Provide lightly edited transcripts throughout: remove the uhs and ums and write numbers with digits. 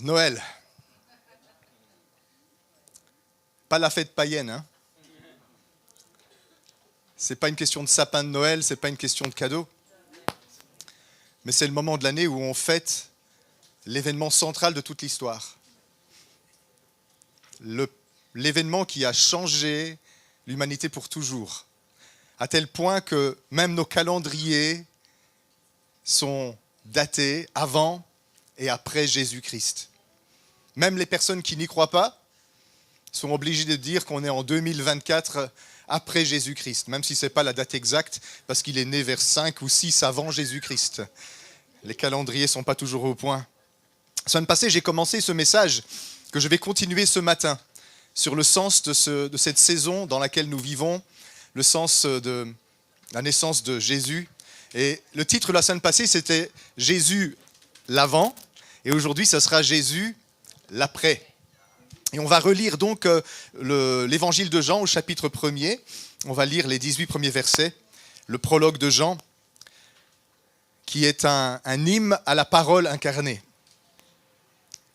Noël. Pas la fête païenne, hein. C'est pas une question de sapin de Noël, c'est pas une question de cadeau. Mais c'est le moment de l'année où on fête l'événement central de toute l'histoire. L'événement qui a changé l'humanité pour toujours. À tel point que même nos calendriers sont datés avant et après Jésus-Christ. Même les personnes qui n'y croient pas sont obligées de dire qu'on est en 2024 après Jésus-Christ, même si ce n'est pas la date exacte, parce qu'il est né vers 5 ou 6 avant Jésus-Christ. Les calendriers ne sont pas toujours au point. La semaine passée, j'ai commencé ce message que je vais continuer ce matin sur le sens de cette saison dans laquelle nous vivons, le sens de la naissance de Jésus. Et le titre de la semaine passée, c'était « Jésus l'avant » et aujourd'hui, ça sera « Jésus l'après ». Et on va relire donc l'évangile de Jean au chapitre 1er. On va lire les 18 premiers versets, le prologue de Jean, qui est un hymne à la parole incarnée.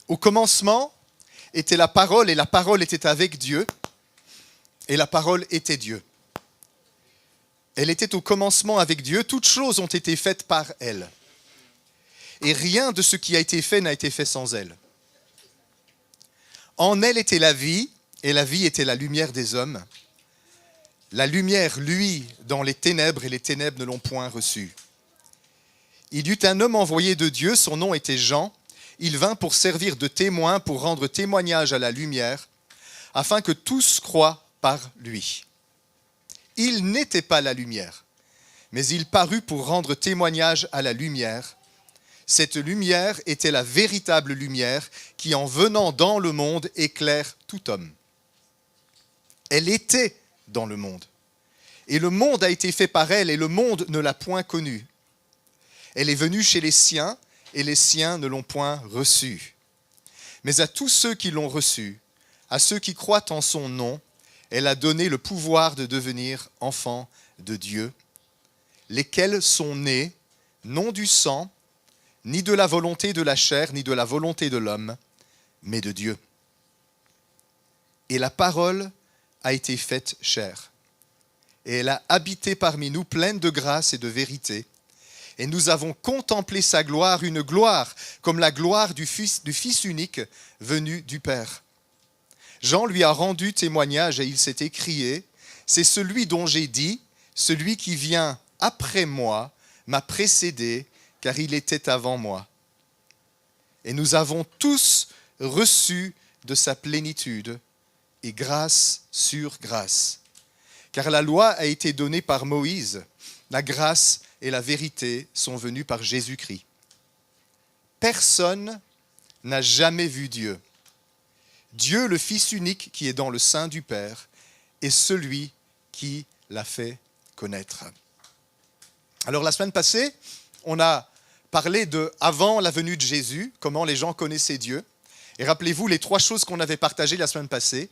Au commencement était la parole, et la parole était avec Dieu, et la parole était Dieu. Elle était au commencement avec Dieu, toutes choses ont été faites par elle. Et rien de ce qui a été fait n'a été fait sans elle. En elle était la vie, et la vie était la lumière des hommes. La lumière luit dans les ténèbres, et les ténèbres ne l'ont point reçue. Il y eut un homme envoyé de Dieu, son nom était Jean. Il vint pour servir de témoin, pour rendre témoignage à la lumière, afin que tous croient par lui. Il n'était pas la lumière, mais il parut pour rendre témoignage à la lumière. Cette lumière était la véritable lumière qui, en venant dans le monde, éclaire tout homme. Elle était dans le monde, et le monde a été fait par elle, et le monde ne l'a point connue. Elle est venue chez les siens, et les siens ne l'ont point reçue. Mais à tous ceux qui l'ont reçue, à ceux qui croient en son nom, elle a donné le pouvoir de devenir enfants de Dieu, lesquels sont nés, non du sang, ni de la volonté de la chair, ni de la volonté de l'homme, mais de Dieu. Et la parole a été faite chair, et elle a habité parmi nous pleine de grâce et de vérité. Et nous avons contemplé sa gloire, une gloire comme la gloire du Fils unique venu du Père. Jean lui a rendu témoignage et il s'est écrié, « C'est celui dont j'ai dit, celui qui vient après moi m'a précédé, car il était avant moi. Et nous avons tous reçu de sa plénitude, et grâce sur grâce. Car la loi a été donnée par Moïse, la grâce et la vérité sont venues par Jésus-Christ. Personne n'a jamais vu Dieu. Dieu, le Fils unique qui est dans le sein du Père, est celui qui l'a fait connaître. » Alors la semaine passée, on a parlé de avant la venue de Jésus, comment les gens connaissaient Dieu. Et rappelez-vous les 3 choses qu'on avait partagées la semaine passée.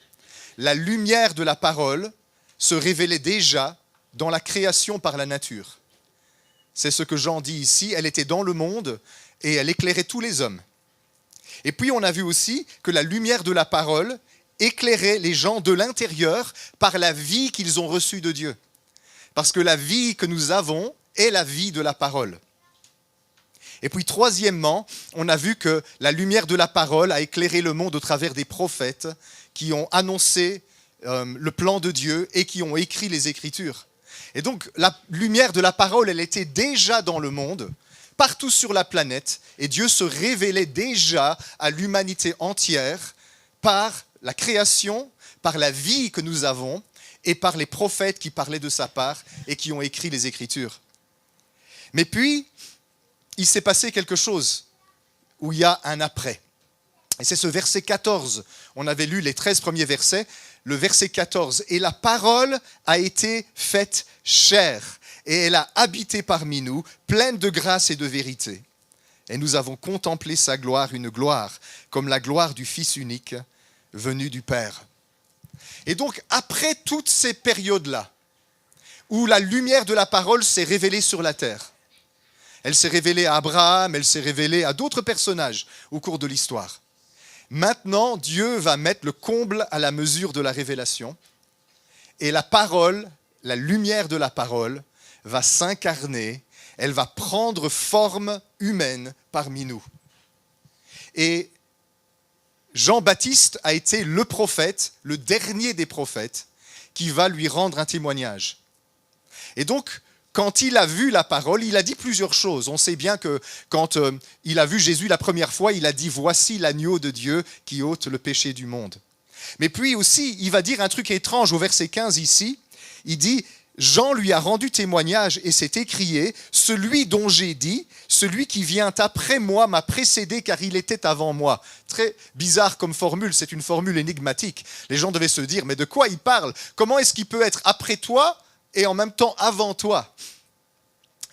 La lumière de la parole se révélait déjà dans la création par la nature. C'est ce que Jean dit ici, elle était dans le monde et elle éclairait tous les hommes. Et puis on a vu aussi que la lumière de la parole éclairait les gens de l'intérieur par la vie qu'ils ont reçue de Dieu. Parce que la vie que nous avons est la vie de la parole. Et puis troisièmement, on a vu que la lumière de la parole a éclairé le monde au travers des prophètes qui ont annoncé le plan de Dieu et qui ont écrit les Écritures. Et donc la lumière de la parole, elle était déjà dans le monde, partout sur la planète, et Dieu se révélait déjà à l'humanité entière par la création, par la vie que nous avons, et par les prophètes qui parlaient de sa part et qui ont écrit les Écritures. Mais puis, il s'est passé quelque chose où il y a un après. Et c'est ce verset 14. On avait lu les 13 premiers versets. Le verset 14. « Et la parole a été faite chair, et elle a habité parmi nous, pleine de grâce et de vérité. Et nous avons contemplé sa gloire, une gloire comme la gloire du Fils unique venu du Père. » Et donc, après toutes ces périodes-là, où la lumière de la parole s'est révélée sur la terre, elle s'est révélée à Abraham, elle s'est révélée à d'autres personnages au cours de l'histoire. Maintenant, Dieu va mettre le comble à la mesure de la révélation. Et la parole, la lumière de la parole, va s'incarner. Elle va prendre forme humaine parmi nous. Et Jean-Baptiste a été le prophète, le dernier des prophètes, qui va lui rendre un témoignage. Et donc, quand il a vu la parole, il a dit plusieurs choses. On sait bien que quand il a vu Jésus la première fois, il a dit « Voici l'agneau de Dieu qui ôte le péché du monde ». Mais puis aussi, il va dire un truc étrange au verset 15 ici. Il dit « Jean lui a rendu témoignage et s'est écrié « Celui dont j'ai dit, celui qui vient après moi m'a précédé car il était avant moi ». Très bizarre comme formule, c'est une formule énigmatique. Les gens devaient se dire « Mais de quoi il parle ? Comment est-ce qu'il peut être après toi ?» et en même temps avant toi.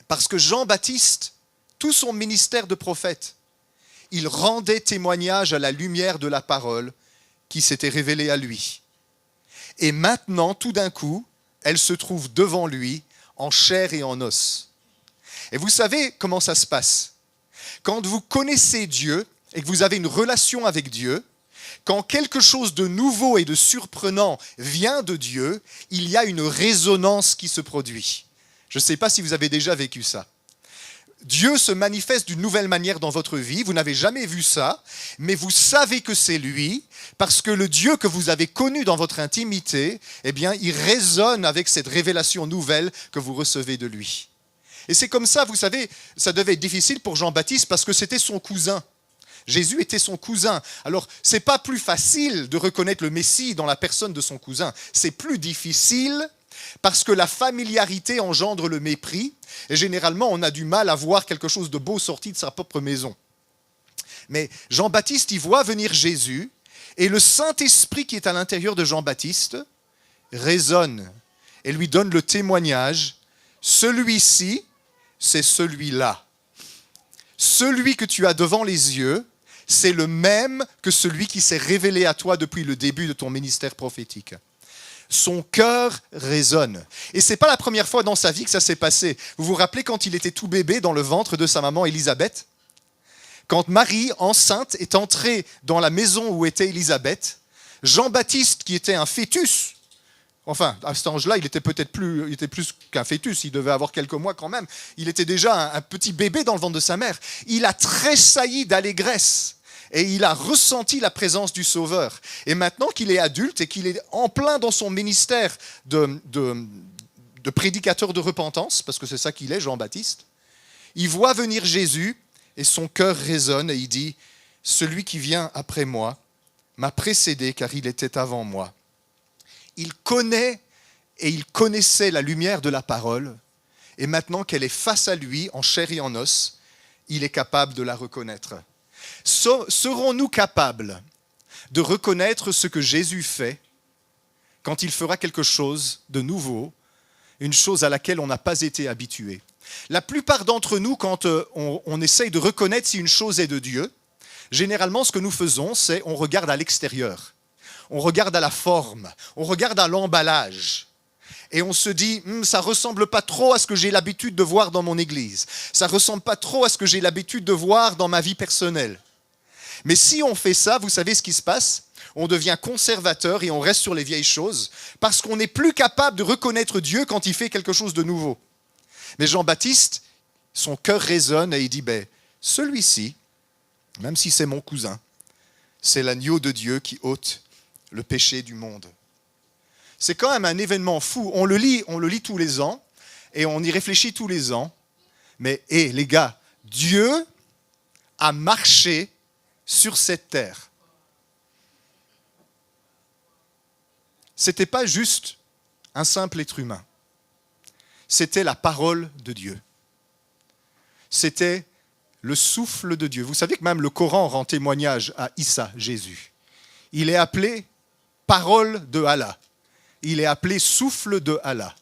Parce que Jean-Baptiste, tout son ministère de prophète, il rendait témoignage à la lumière de la parole qui s'était révélée à lui. Et maintenant, tout d'un coup, elle se trouve devant lui, en chair et en os. Et vous savez comment ça se passe. Quand vous connaissez Dieu et que vous avez une relation avec Dieu, quand quelque chose de nouveau et de surprenant vient de Dieu, il y a une résonance qui se produit. Je ne sais pas si vous avez déjà vécu ça. Dieu se manifeste d'une nouvelle manière dans votre vie, vous n'avez jamais vu ça, mais vous savez que c'est lui, parce que le Dieu que vous avez connu dans votre intimité, eh bien, il résonne avec cette révélation nouvelle que vous recevez de lui. Et c'est comme ça, vous savez, ça devait être difficile pour Jean-Baptiste parce que c'était son cousin. Jésus était son cousin. Alors, ce n'est pas plus facile de reconnaître le Messie dans la personne de son cousin. C'est plus difficile parce que la familiarité engendre le mépris. Et généralement, on a du mal à voir quelque chose de beau sorti de sa propre maison. Mais Jean-Baptiste, il voit venir Jésus. Et le Saint-Esprit qui est à l'intérieur de Jean-Baptiste résonne et lui donne le témoignage. Celui-ci, c'est celui-là. Celui que tu as devant les yeux, c'est le même que celui qui s'est révélé à toi depuis le début de ton ministère prophétique. Son cœur résonne. Et ce n'est pas la première fois dans sa vie que ça s'est passé. Vous vous rappelez quand il était tout bébé dans le ventre de sa maman Élisabeth ? Quand Marie, enceinte, est entrée dans la maison où était Élisabeth, Jean-Baptiste, qui était un fœtus, enfin, à cet âge-là, il était peut-être plus qu'un fœtus, il devait avoir quelques mois quand même. Il était déjà un petit bébé dans le ventre de sa mère. Il a tressailli d'allégresse et il a ressenti la présence du Sauveur. Et maintenant qu'il est adulte et qu'il est en plein dans son ministère de prédicateur de repentance, parce que c'est ça qu'il est, Jean-Baptiste, il voit venir Jésus et son cœur résonne et il dit « Celui qui vient après moi m'a précédé car il était avant moi ». Il connaît et il connaissait la lumière de la parole, et maintenant qu'elle est face à lui, en chair et en os, il est capable de la reconnaître. Serons-nous capables de reconnaître ce que Jésus fait quand il fera quelque chose de nouveau, une chose à laquelle on n'a pas été habitué? La plupart d'entre nous, quand on essaye de reconnaître si une chose est de Dieu, généralement ce que nous faisons, c'est on regarde à l'extérieur. On regarde à la forme, on regarde à l'emballage. Et on se dit, ça ne ressemble pas trop à ce que j'ai l'habitude de voir dans mon église. Ça ne ressemble pas trop à ce que j'ai l'habitude de voir dans ma vie personnelle. Mais si on fait ça, vous savez ce qui se passe ? On devient conservateur et on reste sur les vieilles choses parce qu'on n'est plus capable de reconnaître Dieu quand il fait quelque chose de nouveau. Mais Jean-Baptiste, son cœur résonne et il dit, celui-ci, même si c'est mon cousin, c'est l'agneau de Dieu qui ôte le péché du monde. C'est quand même un événement fou. On le lit tous les ans et on y réfléchit tous les ans. Mais les gars, Dieu a marché sur cette terre. Ce n'était pas juste un simple être humain. C'était la parole de Dieu. C'était le souffle de Dieu. Vous savez que même le Coran rend témoignage à Issa, Jésus. Il est appelé parole de Allah. Il est appelé souffle de Allah.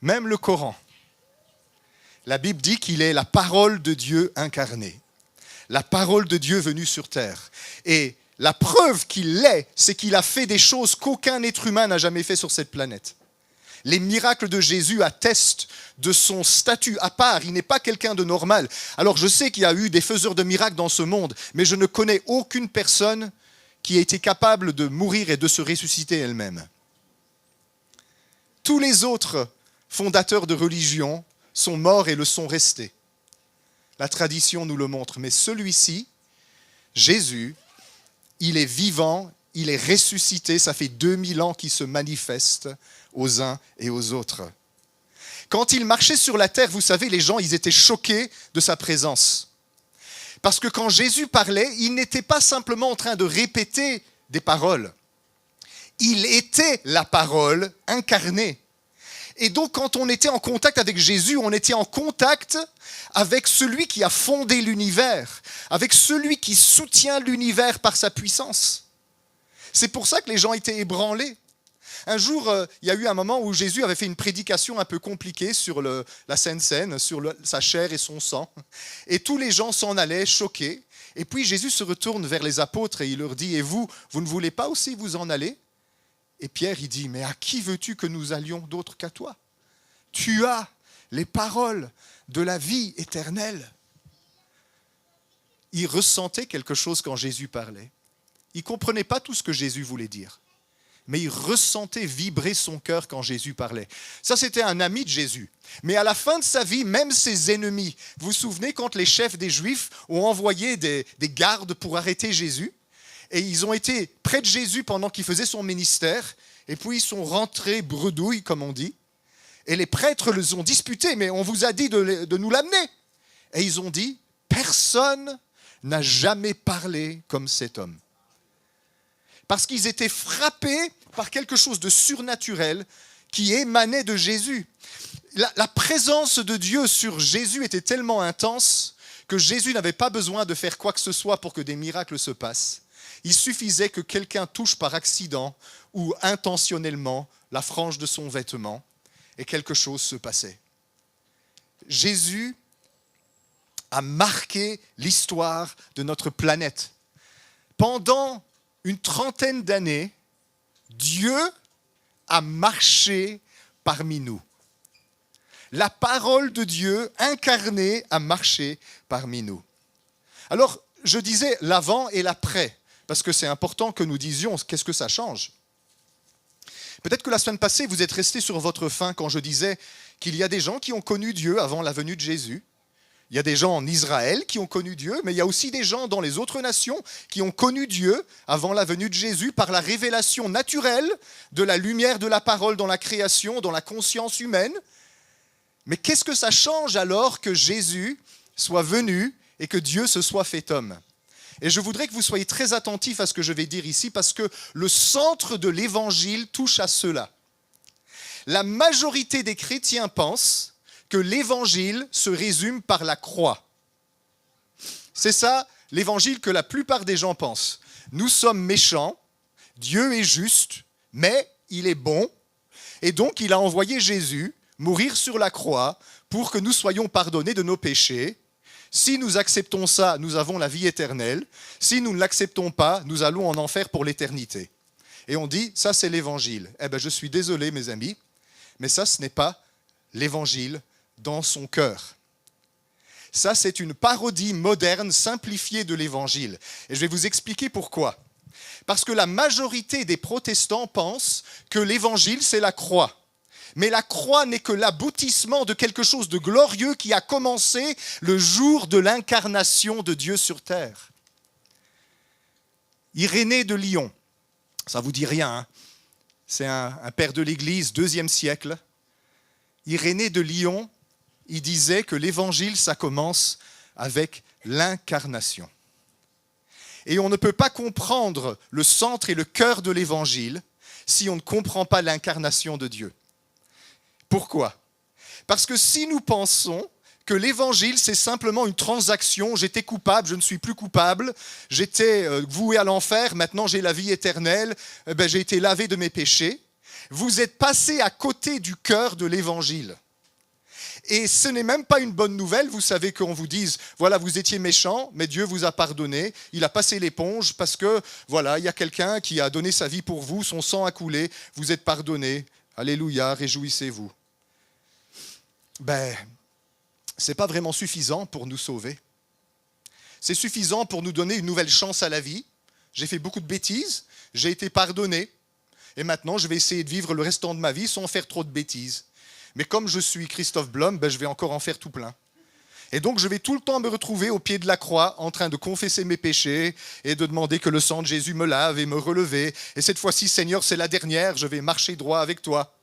Même le Coran. La Bible dit qu'il est la parole de Dieu incarnée. La parole de Dieu venue sur terre. Et la preuve qu'il l'est, c'est qu'il a fait des choses qu'aucun être humain n'a jamais fait sur cette planète. Les miracles de Jésus attestent de son statut à part. Il n'est pas quelqu'un de normal. Alors je sais qu'il y a eu des faiseurs de miracles dans ce monde, mais je ne connais aucune personne qui a été capable de mourir et de se ressusciter elle-même. Tous les autres fondateurs de religion sont morts et le sont restés. La tradition nous le montre. Mais celui-ci, Jésus, il est vivant, il est ressuscité. Ça fait 2000 ans qu'il se manifeste aux uns et aux autres. Quand il marchait sur la terre, vous savez, les gens, ils étaient choqués de sa présence. Parce que quand Jésus parlait, il n'était pas simplement en train de répéter des paroles. Il était la parole incarnée. Et donc, quand on était en contact avec Jésus, on était en contact avec celui qui a fondé l'univers, avec celui qui soutient l'univers par sa puissance. C'est pour ça que les gens étaient ébranlés. Un jour, il y a eu un moment où Jésus avait fait une prédication un peu compliquée sur la Sainte Seine, sur sa chair et son sang. Et tous les gens s'en allaient choqués. Et puis Jésus se retourne vers les apôtres et il leur dit « Et vous, vous ne voulez pas aussi vous en aller ?» Et Pierre, il dit, mais à qui veux-tu que nous allions d'autre qu'à toi? Tu as les paroles de la vie éternelle. Il ressentait quelque chose quand Jésus parlait. Il ne comprenait pas tout ce que Jésus voulait dire. Mais il ressentait vibrer son cœur quand Jésus parlait. Ça, c'était un ami de Jésus. Mais à la fin de sa vie, même ses ennemis, vous vous souvenez quand les chefs des Juifs ont envoyé des gardes pour arrêter Jésus? Et ils ont été près de Jésus pendant qu'il faisait son ministère. Et puis ils sont rentrés bredouilles, comme on dit. Et les prêtres les ont disputés. Mais on vous a dit de nous l'amener. Et ils ont dit, personne n'a jamais parlé comme cet homme. Parce qu'ils étaient frappés par quelque chose de surnaturel qui émanait de Jésus. La présence de Dieu sur Jésus était tellement intense que Jésus n'avait pas besoin de faire quoi que ce soit pour que des miracles se passent. Il suffisait que quelqu'un touche par accident ou intentionnellement la frange de son vêtement et quelque chose se passait. Jésus a marqué l'histoire de notre planète. Pendant une trentaine d'années, Dieu a marché parmi nous. La parole de Dieu incarnée a marché parmi nous. Alors, je disais l'avant et l'après. Parce que c'est important que nous disions qu'est-ce que ça change. Peut-être que la semaine passée, vous êtes restés sur votre faim quand je disais qu'il y a des gens qui ont connu Dieu avant la venue de Jésus. Il y a des gens en Israël qui ont connu Dieu, mais il y a aussi des gens dans les autres nations qui ont connu Dieu avant la venue de Jésus par la révélation naturelle de la lumière de la parole dans la création, dans la conscience humaine. Mais qu'est-ce que ça change alors que Jésus soit venu et que Dieu se soit fait homme ? Et je voudrais que vous soyez très attentifs à ce que je vais dire ici parce que le centre de l'évangile touche à cela. La majorité des chrétiens pensent que l'évangile se résume par la croix. C'est ça l'évangile que la plupart des gens pensent. Nous sommes méchants, Dieu est juste, mais il est bon. Et donc il a envoyé Jésus mourir sur la croix pour que nous soyons pardonnés de nos péchés. Si nous acceptons ça, nous avons la vie éternelle. Si nous ne l'acceptons pas, nous allons en enfer pour l'éternité. Et on dit, ça c'est l'évangile. Eh bien, je suis désolé mes amis, mais ça ce n'est pas l'évangile dans son cœur. Ça c'est une parodie moderne, simplifiée de l'évangile. Et je vais vous expliquer pourquoi. Parce que la majorité des protestants pensent que l'évangile c'est la croix. Mais la croix n'est que l'aboutissement de quelque chose de glorieux qui a commencé le jour de l'incarnation de Dieu sur terre. Irénée de Lyon, ça ne vous dit rien, hein? C'est un père de l'Église, 2e siècle. Irénée de Lyon, il disait que l'évangile, ça commence avec l'incarnation. Et on ne peut pas comprendre le centre et le cœur de l'évangile si on ne comprend pas l'incarnation de Dieu. Pourquoi? Parce que si nous pensons que l'évangile, c'est simplement une transaction, j'étais coupable, je ne suis plus coupable, j'étais voué à l'enfer, maintenant j'ai la vie éternelle, j'ai été lavé de mes péchés, vous êtes passé à côté du cœur de l'évangile. Et ce n'est même pas une bonne nouvelle, vous savez qu'on vous dise, voilà, vous étiez méchant, mais Dieu vous a pardonné, il a passé l'éponge parce que, voilà, il y a quelqu'un qui a donné sa vie pour vous, son sang a coulé, vous êtes pardonné, alléluia, réjouissez-vous. Ce n'est pas vraiment suffisant pour nous sauver. C'est suffisant pour nous donner une nouvelle chance à la vie, j'ai fait beaucoup de bêtises, j'ai été pardonné, et maintenant je vais essayer de vivre le restant de ma vie sans faire trop de bêtises. Mais comme je suis Christophe Blum, je vais encore en faire tout plein. Et donc je vais tout le temps me retrouver au pied de la croix en train de confesser mes péchés et de demander que le sang de Jésus me lave et me relever. Et cette fois-ci, Seigneur, c'est la dernière, je vais marcher droit avec toi.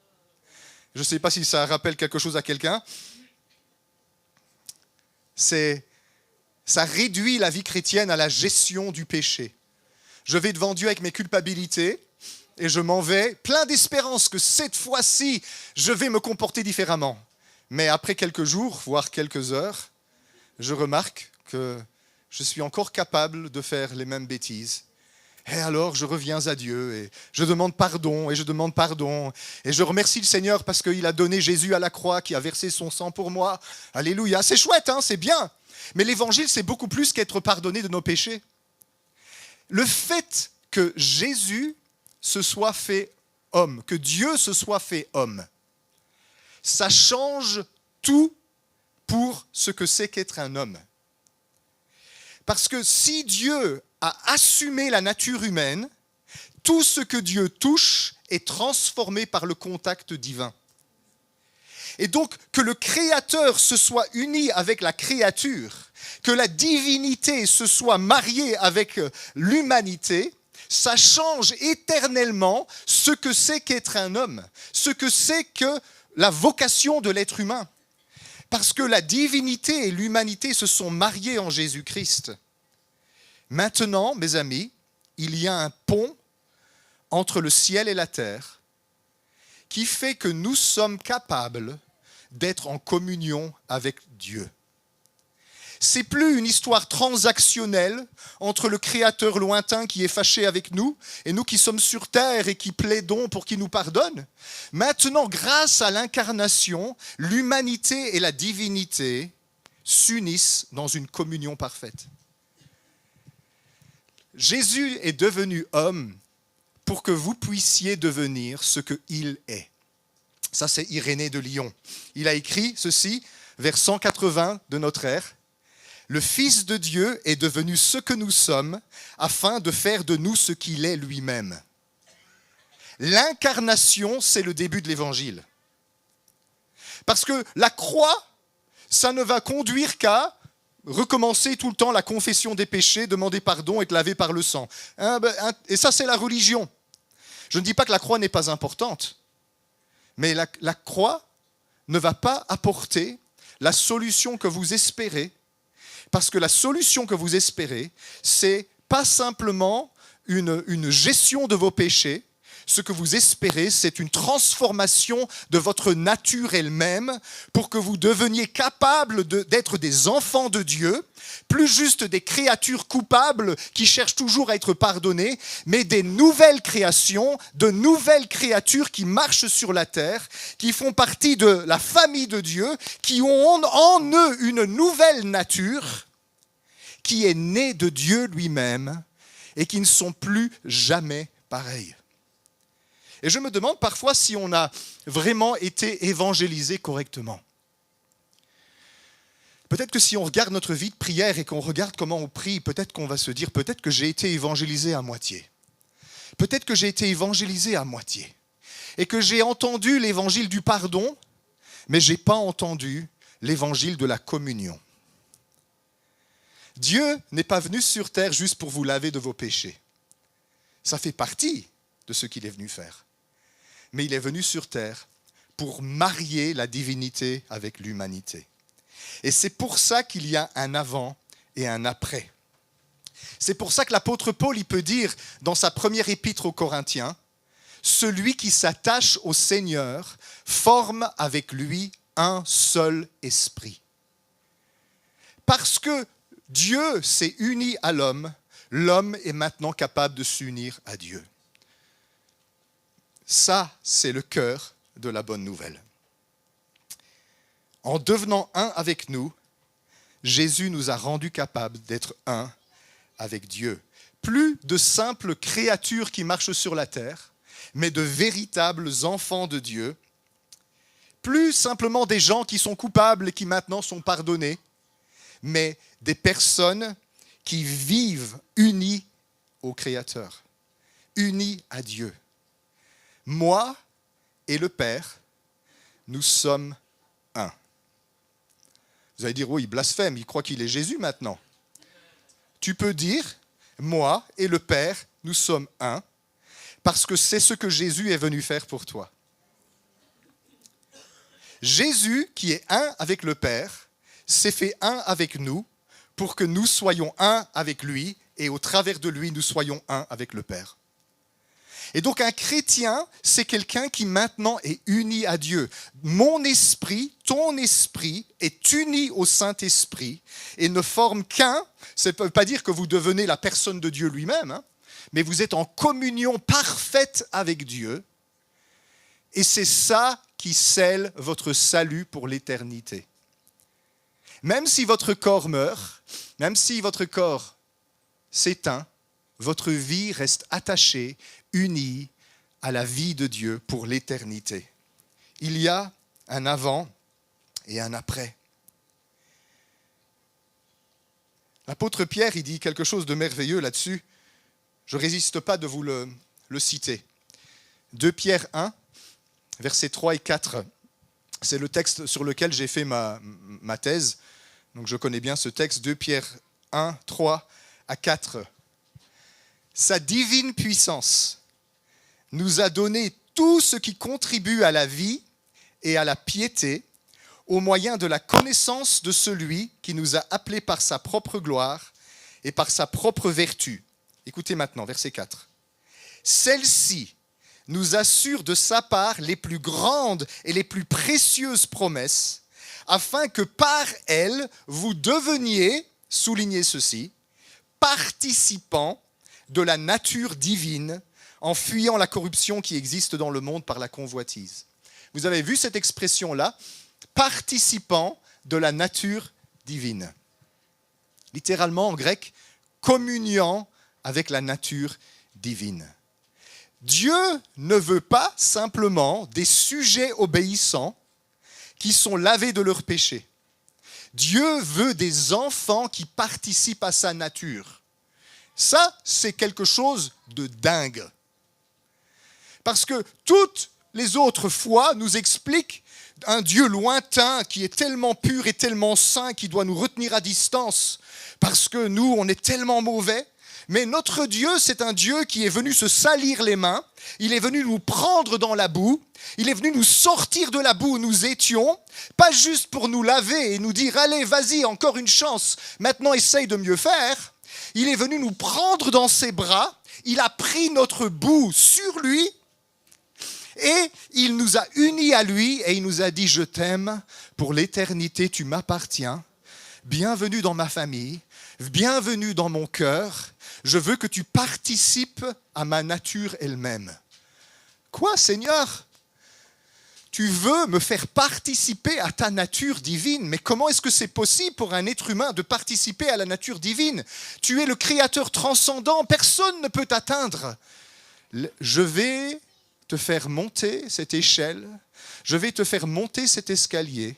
Je ne sais pas si ça rappelle quelque chose à quelqu'un. Ça réduit la vie chrétienne à la gestion du péché. Je vais devant Dieu avec mes culpabilités et je m'en vais plein d'espérance que cette fois-ci, je vais me comporter différemment. Mais après quelques jours, voire quelques heures, je remarque que je suis encore capable de faire les mêmes bêtises. Et alors, je reviens à Dieu et je demande pardon et je demande pardon. Et je remercie le Seigneur parce qu'il a donné Jésus à la croix, qui a versé son sang pour moi. Alléluia, c'est chouette, hein, c'est bien. Mais l'évangile, c'est beaucoup plus qu'être pardonné de nos péchés. Le fait que Jésus se soit fait homme, que Dieu se soit fait homme, ça change tout pour ce que c'est qu'être un homme. Parce que si Dieu a assumé la nature humaine, tout ce que Dieu touche est transformé par le contact divin. Et donc, que le Créateur se soit uni avec la créature, que la divinité se soit mariée avec l'humanité, ça change éternellement ce que c'est qu'être un homme, ce que c'est que la vocation de l'être humain. Parce que la divinité et l'humanité se sont mariées en Jésus-Christ. Maintenant, mes amis, il y a un pont entre le ciel et la terre qui fait que nous sommes capables d'être en communion avec Dieu. C'est plus une histoire transactionnelle entre le Créateur lointain qui est fâché avec nous et nous qui sommes sur terre et qui plaidons pour qu'il nous pardonne. Maintenant, grâce à l'incarnation, l'humanité et la divinité s'unissent dans une communion parfaite. Jésus est devenu homme pour que vous puissiez devenir ce qu'il est. Ça, c'est Irénée de Lyon. Il a écrit ceci, vers 180 de notre ère. Le Fils de Dieu est devenu ce que nous sommes, afin de faire de nous ce qu'il est lui-même. L'incarnation, c'est le début de l'Évangile. Parce que la croix, ça ne va conduire qu'à recommencer tout le temps la confession des péchés, demander pardon et être lavé par le sang. Et ça, c'est la religion. Je ne dis pas que la croix n'est pas importante, mais la croix ne va pas apporter la solution que vous espérez. Parce que la solution que vous espérez, c'est pas simplement une gestion de vos péchés. Ce que vous espérez, c'est une transformation de votre nature elle-même pour que vous deveniez capables d'être des enfants de Dieu, plus juste des créatures coupables qui cherchent toujours à être pardonnées, mais des nouvelles créations, de nouvelles créatures qui marchent sur la terre, qui font partie de la famille de Dieu, qui ont en eux une nouvelle nature qui est née de Dieu lui-même et qui ne sont plus jamais pareils. Et je me demande parfois si on a vraiment été évangélisé correctement. Peut-être que si on regarde notre vie de prière et qu'on regarde comment on prie, peut-être qu'on va se dire, peut-être que j'ai été évangélisé à moitié. Peut-être que j'ai été évangélisé à moitié. Et que j'ai entendu l'évangile du pardon, mais je n'ai pas entendu l'évangile de la communion. Dieu n'est pas venu sur terre juste pour vous laver de vos péchés. Ça fait partie de ce qu'il est venu faire. Mais il est venu sur terre pour marier la divinité avec l'humanité. Et c'est pour ça qu'il y a un avant et un après. C'est pour ça que l'apôtre Paul, il peut dire dans sa première épître aux Corinthiens, « Celui qui s'attache au Seigneur forme avec lui un seul esprit. » Parce que Dieu s'est uni à l'homme, l'homme est maintenant capable de s'unir à Dieu. Ça, c'est le cœur de la bonne nouvelle. En devenant un avec nous, Jésus nous a rendus capables d'être un avec Dieu. Plus de simples créatures qui marchent sur la terre, mais de véritables enfants de Dieu. Plus simplement des gens qui sont coupables et qui maintenant sont pardonnés, mais des personnes qui vivent unies au Créateur, unis à Dieu. Moi et le Père, nous sommes un. Vous allez dire, oui, il blasphème, il croit qu'il est Jésus maintenant. Tu peux dire, moi et le Père, nous sommes un, parce que c'est ce que Jésus est venu faire pour toi. Jésus, qui est un avec le Père, s'est fait un avec nous pour que nous soyons un avec lui et au travers de lui, nous soyons un avec le Père. Et donc un chrétien, c'est quelqu'un qui maintenant est uni à Dieu. Mon esprit, ton esprit est uni au Saint-Esprit et ne forme qu'un. Ça ne veut pas dire que vous devenez la personne de Dieu lui-même, hein, mais vous êtes en communion parfaite avec Dieu. Et c'est ça qui scelle votre salut pour l'éternité. Même si votre corps meurt, même si votre corps s'éteint, votre vie reste attachée, unie à la vie de Dieu pour l'éternité. Il y a un avant et un après. L'apôtre Pierre, il dit quelque chose de merveilleux là-dessus. Je ne résiste pas de vous le citer. 2 Pierre 1, versets 3 et 4. C'est le texte sur lequel j'ai fait ma thèse. Donc je connais bien ce texte, 2 Pierre 1, 3 à 4. Sa divine puissance nous a donné tout ce qui contribue à la vie et à la piété au moyen de la connaissance de celui qui nous a appelés par sa propre gloire et par sa propre vertu. Écoutez maintenant, verset 4. Celle-ci nous assure de sa part les plus grandes et les plus précieuses promesses, afin que par elle, vous deveniez, soulignez ceci, participants de la nature divine, en fuyant la corruption qui existe dans le monde par la convoitise. Vous avez vu cette expression-là, participants de la nature divine. Littéralement en grec, communiant avec la nature divine. Dieu ne veut pas simplement des sujets obéissants qui sont lavés de leurs péchés. Dieu veut des enfants qui participent à sa nature. Ça, c'est quelque chose de dingue. Parce que toutes les autres foi nous expliquent un Dieu lointain qui est tellement pur et tellement saint qui doit nous retenir à distance parce que nous, on est tellement mauvais. Mais notre Dieu, c'est un Dieu qui est venu se salir les mains, il est venu nous prendre dans la boue, il est venu nous sortir de la boue où nous étions, pas juste pour nous laver et nous dire « Allez, vas-y, encore une chance, maintenant essaye de mieux faire ». Il est venu nous prendre dans ses bras, il a pris notre boue sur lui et il nous a unis à lui et il nous a dit « Je t'aime, pour l'éternité tu m'appartiens, bienvenue dans ma famille, bienvenue dans mon cœur, je veux que tu participes à ma nature elle-même. » Quoi, Seigneur ? Tu veux me faire participer à ta nature divine, mais comment est-ce que c'est possible pour un être humain de participer à la nature divine ? Tu es le Créateur transcendant, personne ne peut t'atteindre. Je vais te faire monter cette échelle, je vais te faire monter cet escalier,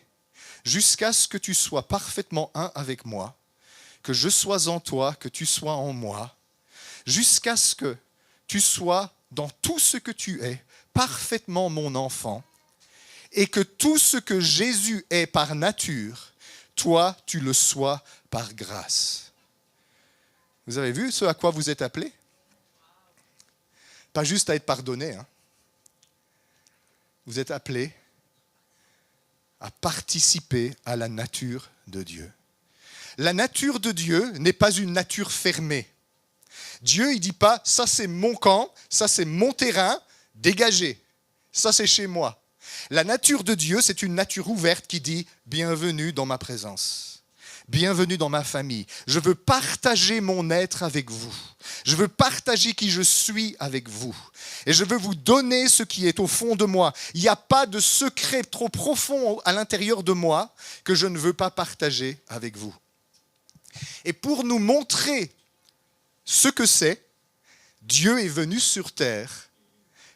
jusqu'à ce que tu sois parfaitement un avec moi, que je sois en toi, que tu sois en moi, jusqu'à ce que tu sois dans tout ce que tu es, parfaitement mon enfant, et que tout ce que Jésus est par nature, toi, tu le sois par grâce. Vous avez vu ce à quoi vous êtes appelés ? Pas juste à être pardonné. Hein. Vous êtes appelés à participer à la nature de Dieu. La nature de Dieu n'est pas une nature fermée. Dieu, il ne dit pas, ça c'est mon camp, ça c'est mon terrain, dégagez. Ça c'est chez moi. La nature de Dieu, c'est une nature ouverte qui dit, bienvenue dans ma présence. Bienvenue dans ma famille. Je veux partager mon être avec vous. Je veux partager qui je suis avec vous. Et je veux vous donner ce qui est au fond de moi. Il n'y a pas de secret trop profond à l'intérieur de moi que je ne veux pas partager avec vous. Et pour nous montrer ce que c'est, Dieu est venu sur terre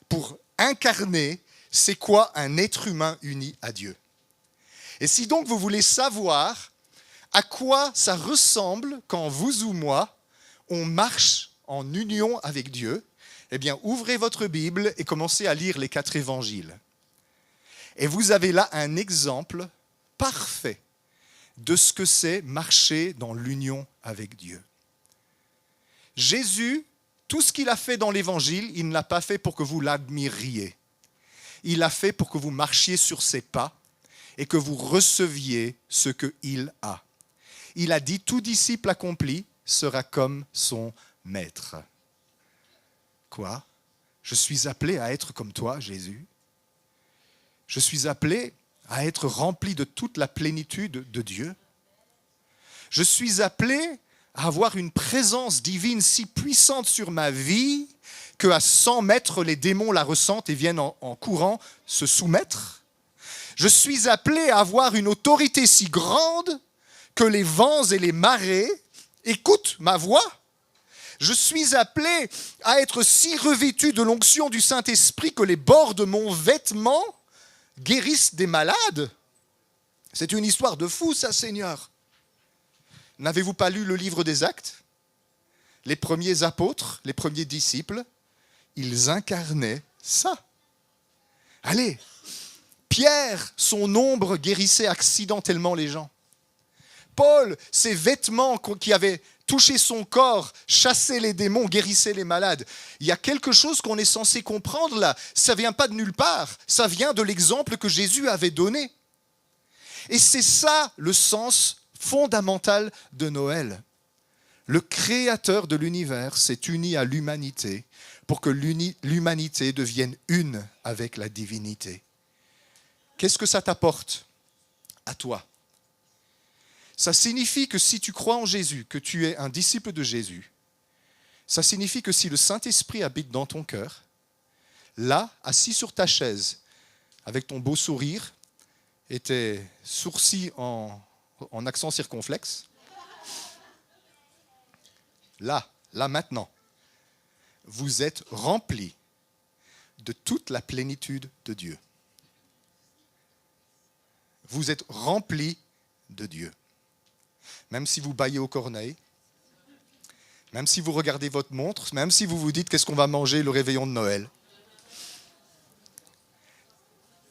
pour incarner c'est quoi un être humain uni à Dieu. Et si donc vous voulez savoir à quoi ça ressemble quand vous ou moi, on marche en union avec Dieu, eh bien, ouvrez votre Bible et commencez à lire les 4 évangiles. Et vous avez là un exemple parfait de ce que c'est marcher dans l'union avec Dieu. Jésus, tout ce qu'il a fait dans l'évangile, il ne l'a pas fait pour que vous l'admiriez. Il l'a fait pour que vous marchiez sur ses pas et que vous receviez ce qu'il a. Il a dit, tout disciple accompli sera comme son maître. Quoi ? Je suis appelé à être comme toi, Jésus. Je suis appelé à être rempli de toute la plénitude de Dieu. Je suis appelé à avoir une présence divine si puissante sur ma vie qu'à 100 mètres, les démons la ressentent et viennent en courant se soumettre. Je suis appelé à avoir une autorité si grande que les vents et les marées écoutent ma voix. Je suis appelé à être si revêtu de l'onction du Saint-Esprit que les bords de mon vêtement guérissent des malades. C'est une histoire de fou, ça, Seigneur. N'avez-vous pas lu le livre des Actes ? Les premiers apôtres, les premiers disciples, ils incarnaient ça. Allez, Pierre, son ombre guérissait accidentellement les gens. Paul, ses vêtements qui avaient touché son corps, chassaient les démons, guérissaient les malades. Il y a quelque chose qu'on est censé comprendre là. Ça ne vient pas de nulle part. Ça vient de l'exemple que Jésus avait donné. Et c'est ça le sens fondamental de Noël. Le Créateur de l'univers s'est uni à l'humanité pour que l'humanité devienne une avec la divinité. Qu'est-ce que ça t'apporte à toi ? Ça signifie que si tu crois en Jésus, que tu es un disciple de Jésus, ça signifie que si le Saint-Esprit habite dans ton cœur, là, assis sur ta chaise, avec ton beau sourire et tes sourcils en accent circonflexe, là, maintenant, vous êtes remplis de toute la plénitude de Dieu. Vous êtes remplis de Dieu. Même si vous bâillez aux corneilles, même si vous regardez votre montre, même si vous vous dites qu'est-ce qu'on va manger le réveillon de Noël.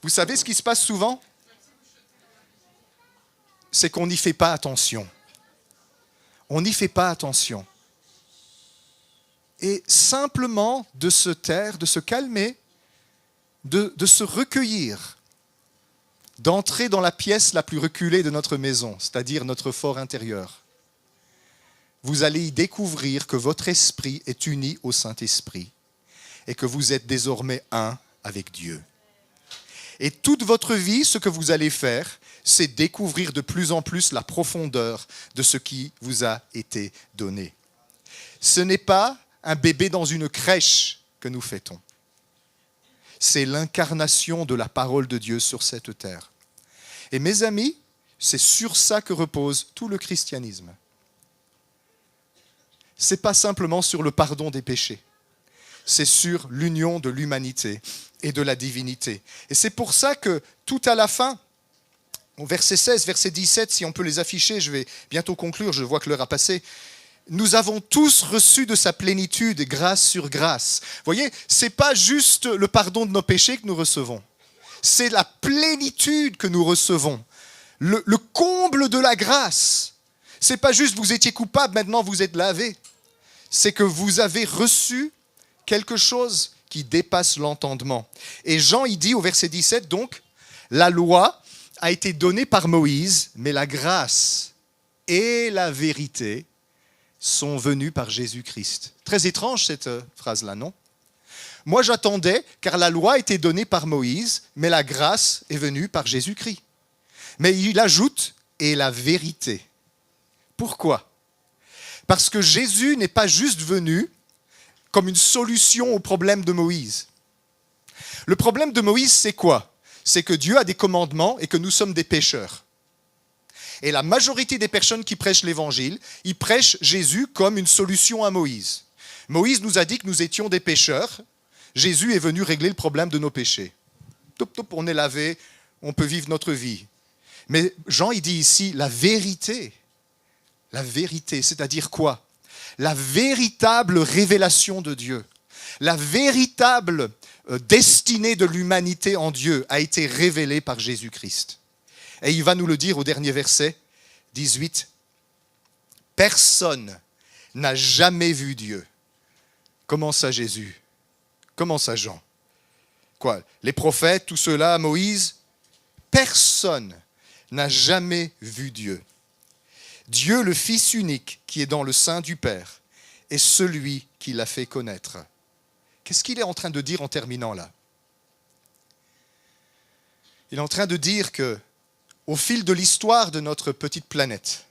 Vous savez ce qui se passe souvent ? C'est qu'on n'y fait pas attention. On n'y fait pas attention. Et simplement de se taire, de se calmer, de se recueillir, d'entrer dans la pièce la plus reculée de notre maison, c'est-à-dire notre fort intérieur. Vous allez y découvrir que votre esprit est uni au Saint-Esprit et que vous êtes désormais un avec Dieu. Et toute votre vie, ce que vous allez faire, c'est découvrir de plus en plus la profondeur de ce qui vous a été donné. Ce n'est pas un bébé dans une crèche que nous fêtons. C'est l'incarnation de la parole de Dieu sur cette terre. Et mes amis, c'est sur ça que repose tout le christianisme. Ce n'est pas simplement sur le pardon des péchés. C'est sur l'union de l'humanité et de la divinité. Et c'est pour ça que tout à la fin, au verset 16, verset 17, si on peut les afficher, je vais bientôt conclure, je vois que l'heure a passé. Nous avons tous reçu de sa plénitude, grâce sur grâce. Vous voyez, ce n'est pas juste le pardon de nos péchés que nous recevons. C'est la plénitude que nous recevons. Le comble de la grâce. Ce n'est pas juste vous étiez coupable, maintenant vous êtes lavé. C'est que vous avez reçu quelque chose qui dépasse l'entendement. Et Jean, il dit au verset 17, donc, la loi a été donnée par Moïse, mais la grâce et la vérité sont venues par Jésus-Christ. Très étrange cette phrase-là, non ? Moi, j'attendais, car la loi a été donnée par Moïse, mais la grâce est venue par Jésus-Christ. Mais il ajoute, et la vérité. Pourquoi ? Parce que Jésus n'est pas juste venu comme une solution au problème de Moïse. Le problème de Moïse, c'est quoi ? C'est que Dieu a des commandements et que nous sommes des pécheurs. Et la majorité des personnes qui prêchent l'évangile, ils prêchent Jésus comme une solution à Moïse. Moïse nous a dit que nous étions des pécheurs. Jésus est venu régler le problème de nos péchés. On est lavé, on peut vivre notre vie. Mais Jean, il dit ici la vérité. La vérité, c'est-à-dire quoi ? la véritable révélation de Dieu, la véritable destinée de l'humanité en Dieu a été révélée par Jésus-Christ. Et il va nous le dire au dernier verset, 18. Personne n'a jamais vu Dieu. Comment ça Jésus? Comment ça Jean? Quoi? Les prophètes, tout cela, Moïse? Personne n'a jamais vu Dieu. Dieu, le Fils unique qui est dans le sein du Père, est celui qui l'a fait connaître. Qu'est-ce qu'il est en train de dire en terminant là? Il est en train de dire que, au fil de l'histoire de notre petite planète,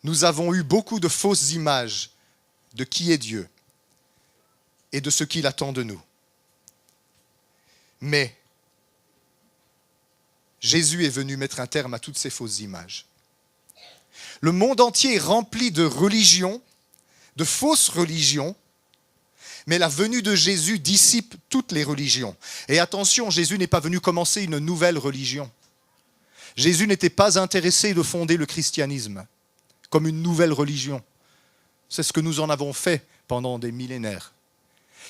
nous avons eu beaucoup de fausses images de qui est Dieu et de ce qu'il attend de nous. Mais Jésus est venu mettre un terme à toutes ces fausses images. Le monde entier est rempli de religions, de fausses religions, mais la venue de Jésus dissipe toutes les religions. Et attention, Jésus n'est pas venu commencer une nouvelle religion. Jésus n'était pas intéressé de fonder le christianisme comme une nouvelle religion. C'est ce que nous en avons fait pendant des millénaires.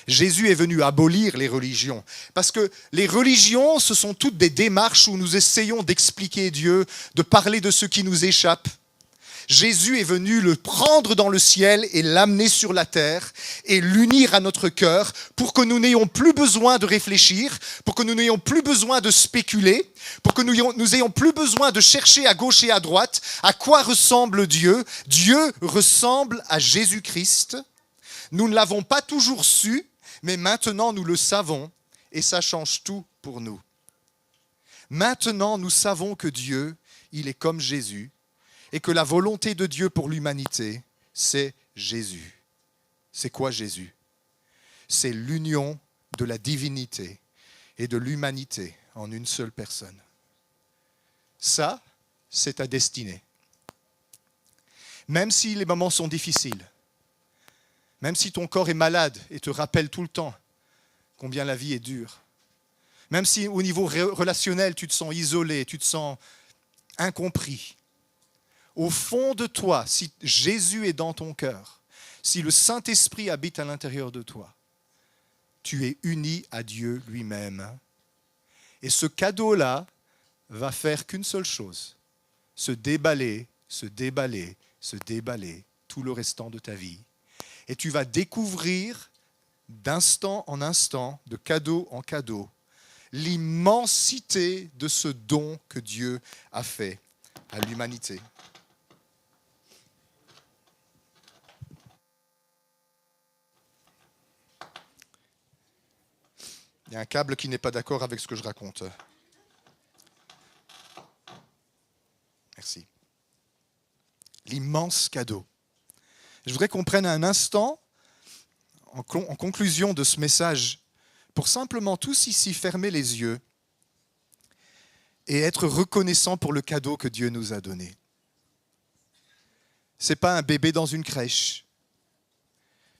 Jésus est venu abolir les religions. Parce que les religions, ce sont toutes des démarches où nous essayons d'expliquer Dieu, de parler de ce qui nous échappe. Jésus est venu le prendre dans le ciel et l'amener sur la terre et l'unir à notre cœur pour que nous n'ayons plus besoin de réfléchir, pour que nous n'ayons plus besoin de spéculer, pour que nous ayons plus besoin de chercher à gauche et à droite à quoi ressemble Dieu. Dieu ressemble à Jésus-Christ. Nous ne l'avons pas toujours su, mais maintenant nous le savons et ça change tout pour nous. Maintenant nous savons que Dieu, il est comme Jésus. Et que la volonté de Dieu pour l'humanité, c'est Jésus. C'est quoi Jésus? C'est l'union de la divinité et de l'humanité en une seule personne. Ça, c'est ta destinée. Même si les moments sont difficiles, même si ton corps est malade et te rappelle tout le temps combien la vie est dure, même si au niveau relationnel, tu te sens isolé, tu te sens incompris, au fond de toi, si Jésus est dans ton cœur, si le Saint-Esprit habite à l'intérieur de toi, tu es uni à Dieu lui-même. Et ce cadeau-là va faire qu'une seule chose, se déballer, se déballer, se déballer tout le restant de ta vie. Et tu vas découvrir d'instant en instant, de cadeau en cadeau, l'immensité de ce don que Dieu a fait à l'humanité. Il y a un câble qui n'est pas d'accord avec ce que je raconte. Merci. L'immense cadeau. Je voudrais qu'on prenne un instant, en conclusion de ce message, pour simplement tous ici fermer les yeux et être reconnaissants pour le cadeau que Dieu nous a donné. Ce n'est pas un bébé dans une crèche.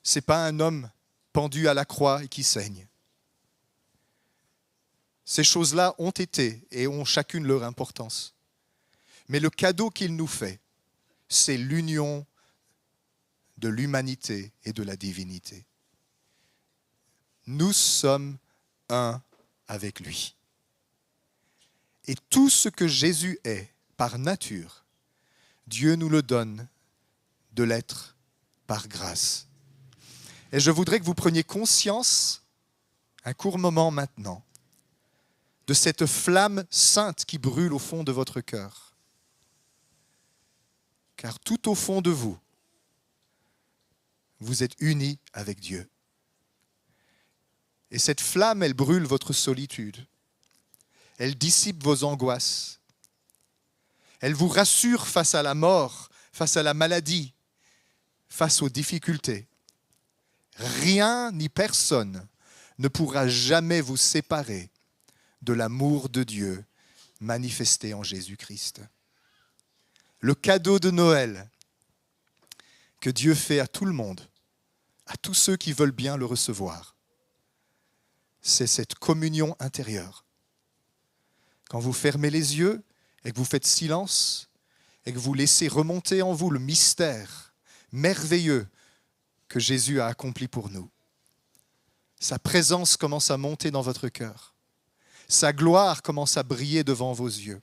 Ce n'est pas un homme pendu à la croix et qui saigne. Ces choses-là ont été et ont chacune leur importance. Mais le cadeau qu'il nous fait, c'est l'union de l'humanité et de la divinité. Nous sommes un avec lui. Et tout ce que Jésus est, par nature, Dieu nous le donne de l'être par grâce. Et je voudrais que vous preniez conscience, un court moment maintenant, de cette flamme sainte qui brûle au fond de votre cœur. Car tout au fond de vous, vous êtes unis avec Dieu. Et cette flamme, elle brûle votre solitude. Elle dissipe vos angoisses. Elle vous rassure face à la mort, face à la maladie, face aux difficultés. Rien ni personne ne pourra jamais vous séparer de l'amour de Dieu manifesté en Jésus-Christ. Le cadeau de Noël que Dieu fait à tout le monde, à tous ceux qui veulent bien le recevoir, c'est cette communion intérieure. Quand vous fermez les yeux et que vous faites silence et que vous laissez remonter en vous le mystère merveilleux que Jésus a accompli pour nous. Sa présence commence à monter dans votre cœur. Sa gloire commence à briller devant vos yeux.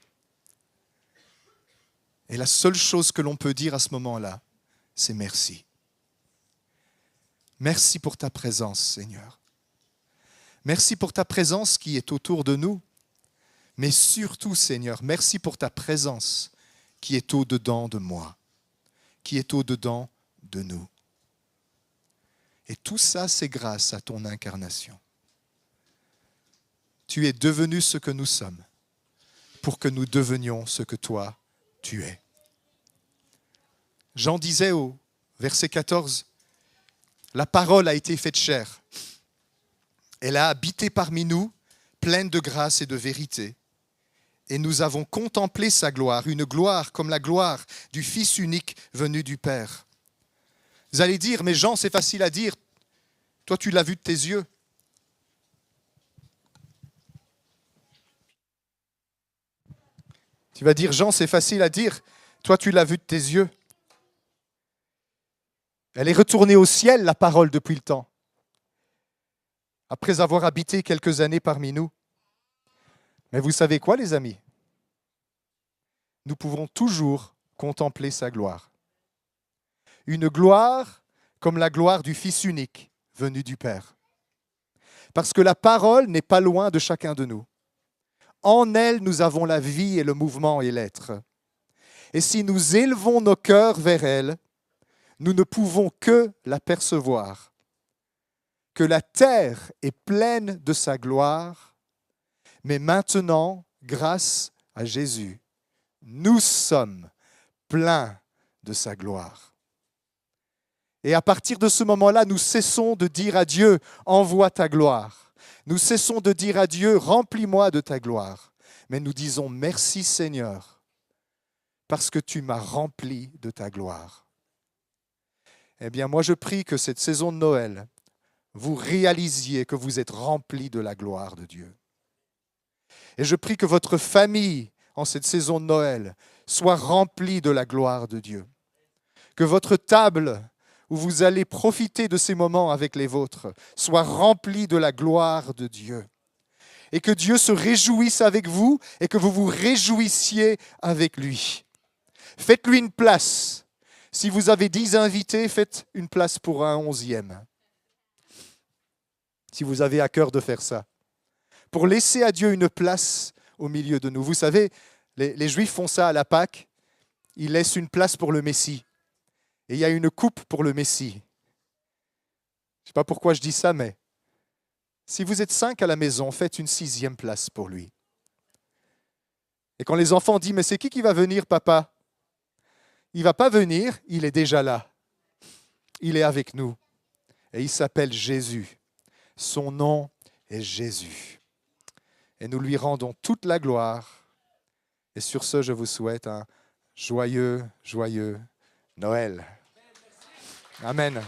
Et la seule chose que l'on peut dire à ce moment-là, c'est merci. Merci pour ta présence, Seigneur. Merci pour ta présence qui est autour de nous. Mais surtout, Seigneur, merci pour ta présence qui est au-dedans de moi, qui est au-dedans de nous. Et tout ça, c'est grâce à ton incarnation. Tu es devenu ce que nous sommes pour que nous devenions ce que toi, tu es. Jean disait au verset 14, « La parole a été faite chair. Elle a habité parmi nous, pleine de grâce et de vérité. Et nous avons contemplé sa gloire, une gloire comme la gloire du Fils unique venu du Père. » Vous allez dire, mais Jean, c'est facile à dire. Toi, tu l'as vu de tes yeux. Tu vas dire, Jean, c'est facile à dire. Toi, tu l'as vu de tes yeux. Elle est retournée au ciel, la parole, depuis le temps. Après avoir habité quelques années parmi nous. Mais vous savez quoi, les amis? Nous pouvons toujours contempler sa gloire. Une gloire comme la gloire du Fils unique venu du Père. Parce que la parole n'est pas loin de chacun de nous. En elle, nous avons la vie et le mouvement et l'être. Et si nous élevons nos cœurs vers elle, nous ne pouvons que l'apercevoir. Que la terre est pleine de sa gloire, mais maintenant, grâce à Jésus, nous sommes pleins de sa gloire. Et à partir de ce moment-là, nous cessons de dire à Dieu, envoie ta gloire. Nous cessons de dire à Dieu, remplis-moi de ta gloire. Mais nous disons, merci Seigneur, parce que tu m'as rempli de ta gloire. Eh bien, moi je prie que cette saison de Noël, vous réalisiez que vous êtes remplis de la gloire de Dieu. Et je prie que votre famille, en cette saison de Noël, soit remplie de la gloire de Dieu. Que votre table, où vous allez profiter de ces moments avec les vôtres, soit remplie de la gloire de Dieu. Et que Dieu se réjouisse avec vous et que vous vous réjouissiez avec lui. Faites-lui une place. Si vous avez 10 invités, faites une place pour un 11e. Si vous avez à cœur de faire ça. Pour laisser à Dieu une place au milieu de nous. Vous savez, les Juifs font ça à la Pâque. Ils laissent une place pour le Messie. Et il y a une coupe pour le Messie. Je ne sais pas pourquoi je dis ça, mais si vous êtes 5 à la maison, faites une 6e place pour lui. Et quand les enfants disent, mais c'est qui va venir, papa? Il ne va pas venir, il est déjà là. Il est avec nous. Et il s'appelle Jésus. Son nom est Jésus. Et nous lui rendons toute la gloire. Et sur ce, je vous souhaite un joyeux Noël. Amen.